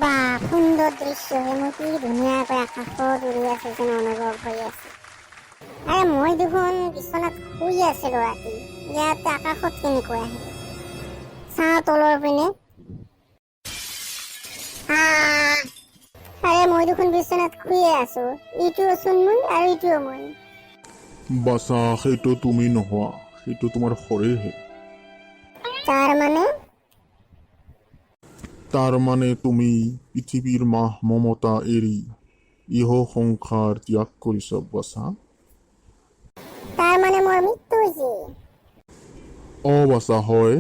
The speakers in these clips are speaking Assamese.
বা সুন্দৰ দৃশ্য হেনো কি ধুনীয়াকৈ আকাশত উৰি আছে যেন অনুভৱ হৈ আছে। আৰে মই দেখোন বিচনাত শুই আছিলো ৰাতি, ইয়াত আকাশত কেনেকৈ আহিল? চাওঁ তলৰ পিনে। আৰে মই দেখোন বিচনাত শুয়ে আছো, ইটোও চোন মই আৰু ইটোও মই। বাছা, সেইটো তুমি নোহোৱা, সেইটো তোমাৰ শৰীৰহে। তাৰ মানে তুমি পৃথিৱীৰ মাহ মমতা এৰি ইহ সংসাৰ ত্যাগ কৰিছা বাছা। তাৰ মানে মোৰ মৃত্যু হৈছে। বাছা হয়।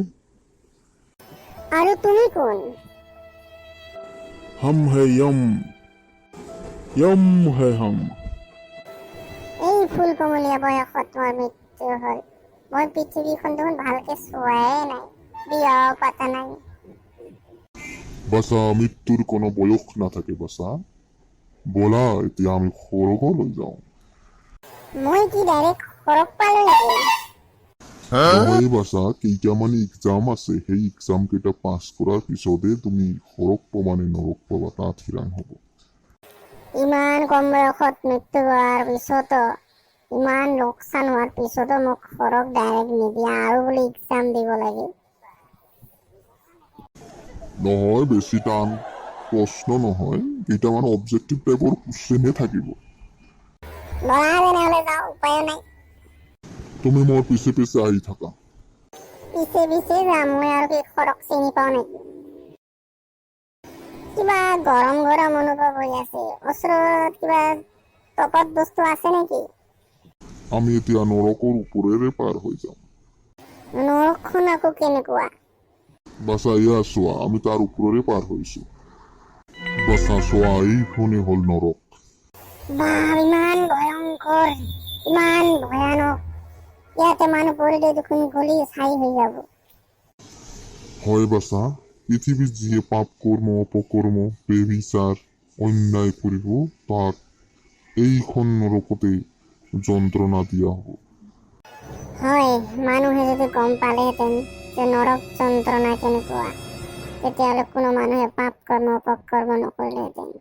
আৰু তুমি কোন? হম হে যম, যম হে হম। এই ফুল কমলীয়া বয়সত মোৰ মৃত্যু হ'ল। মই পৃথিৱীখন দেখোন ভালকে চোৱাই নাই, বিয়াও পাতা নাই। বাছা, মৃত্যুৰ কোনো বয়স নাথাকে বাছা। ব'লা এতিয়া আমি সৰগলৈ যাওঁ। মই কি ডাইৰেক্ট সৰগ পালো নেকি? নহয় বাছা, কেইটামান এক্সাম আছে, সেই এক্সাম কেইটা পাছ কৰাৰ পিছতে তুমি সৰগ পাবা নে নৰক পাবা তাত থিৰাং হ'ব। ইমান কম বয়সত মৃত্যু হোৱাৰ পিছতো, ইমান লোকচান হোৱাৰ পিছতো মোক সৰগ ডাইৰেক্ট নিদিয়া আৰু বোলে এক্সাম দিব লাগে। নহয়, বেছি টান প্ৰশ্ন নহয়, কেইটামান অবজেক্টিভ টাইপৰ কুৱেশ্যনহে থাকিব। বলা তেনেহ'লে যাওঁ, উপায় নাই। তুমি মোৰ পিছে পিছে আহি থাকা। পিছে পিছে যাম, মই আৰু কি সৰগ চিনি পাওঁ নেকি? কিবা গৰম গৰম অনুভৱ হৈ আছে, ওচৰত কিবা তপত বস্তু আছে নেকি? আমি এতিয়া নৰকৰ ওপৰেৰে পাৰ হৈ যাম। নৰকখন আকৌ কেনেকুৱা? বাছা এয়া চোৱা, আমি তাৰ ওপৰেৰে পাৰ হৈছো। বাছা চোৱা, এইখনে হ'ল নৰক। বা ইমান ভয়ংকৰ, ইমান ভয়ানক, ইয়াতে মানুহ পৰিলে দেখোন গলি ছাই হৈ যাব। হয় বাছা, পৃথিৱীত যিয়ে পাপ কৰ্ম, অপকৰ্ম, বেবিচাৰ, অন্যায় কৰিব, তাক এইখন নৰকতে যন্ত্ৰণা দিয়া হ'ব। হয়, মানুহে যদি গম পালেহেঁতেন যে নৰক যন্ত্ৰণা কেনেকুৱা, তেতিয়াহ'লে কোনো মানুহে পাপ কৰ্ম অপকৰ্ম নকৰিলেহেঁতেন।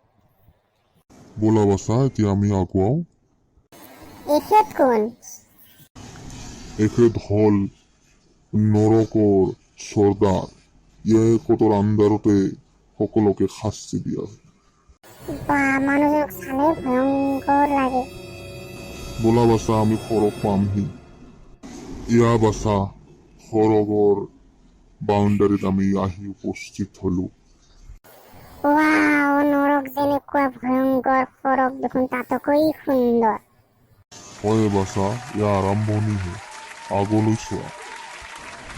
ব'লা বাছা, এতিয়া আমি আগুৱাওঁ। এখেত কোন? এখেত হ'ল নৰকৰ চৰ্দাৰ। এখেতৰ আণ্ডাৰতে সকলোকে শাস্তি দিয়া হয়। বা মানুহজনক চালে ভয়ংকৰ লাগে। ব'লা বাছা, আমি সৰগ পামহি। ইয়া বাছা, সৰগৰ বাউণ্ডাৰীত আমি আহি উপস্থিত হলো। ৱাও, নৰক যেনেকুৱা ভয়ংকৰ, সৰগ দেখোন তাতকৈ সুন্দৰ। হয় বাছা, ইয়াৰ আৰম্ভণিহে, আগলৈ চোৱা।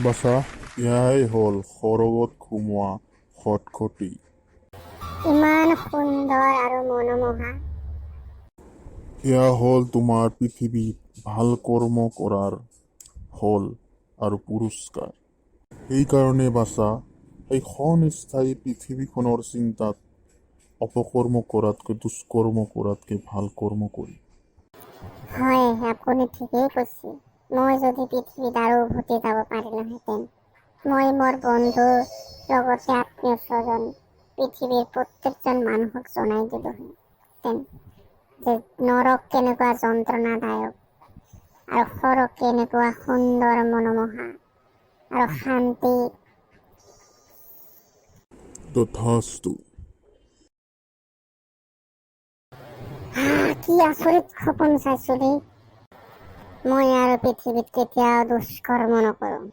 বাছা, এয়াই হ'ল সৰগত সোমোৱা খটখটি। ইমান সুন্দৰ আৰু মনোমোহা। এয়া হ'ল তোমাৰ পৃথিৱীত ভাল কৰ্ম কৰাৰ ফল আৰু পুৰস্কাৰ। সেইকাৰণে বাছা, এই ক্ষণস্থায়ী পৃথিৱীখনৰ চিন্তাত অপকৰ্ম কৰাতকৈ, দুষ্কৰ্ম কৰাতকৈ ভাল কৰ্ম কৰি। হয়, আপুনি ঠিকেই কৈছে। মই যদি পৃথিৱীত আৰু উভতি যাব পাৰিলোহেঁতেন, মই মোৰ বন্ধু লগতে আত্মীয় স্বজন পৃথিৱীৰ প্ৰত্যেকজন মানুহক জনাই দিলোহেঁতেন যে নৰক কেনেকুৱা যন্ত্ৰণাদায়ক আৰু সৰগ কেনেকুৱা সুন্দৰ, মনোমোহা আৰু শান্তি। তথাস্তু। কি আচৰিত সপোন চাইছো দেই। মই আৰু পৃথিৱীত কেতিয়াও দুষ্কৰ্ম নকৰোঁ।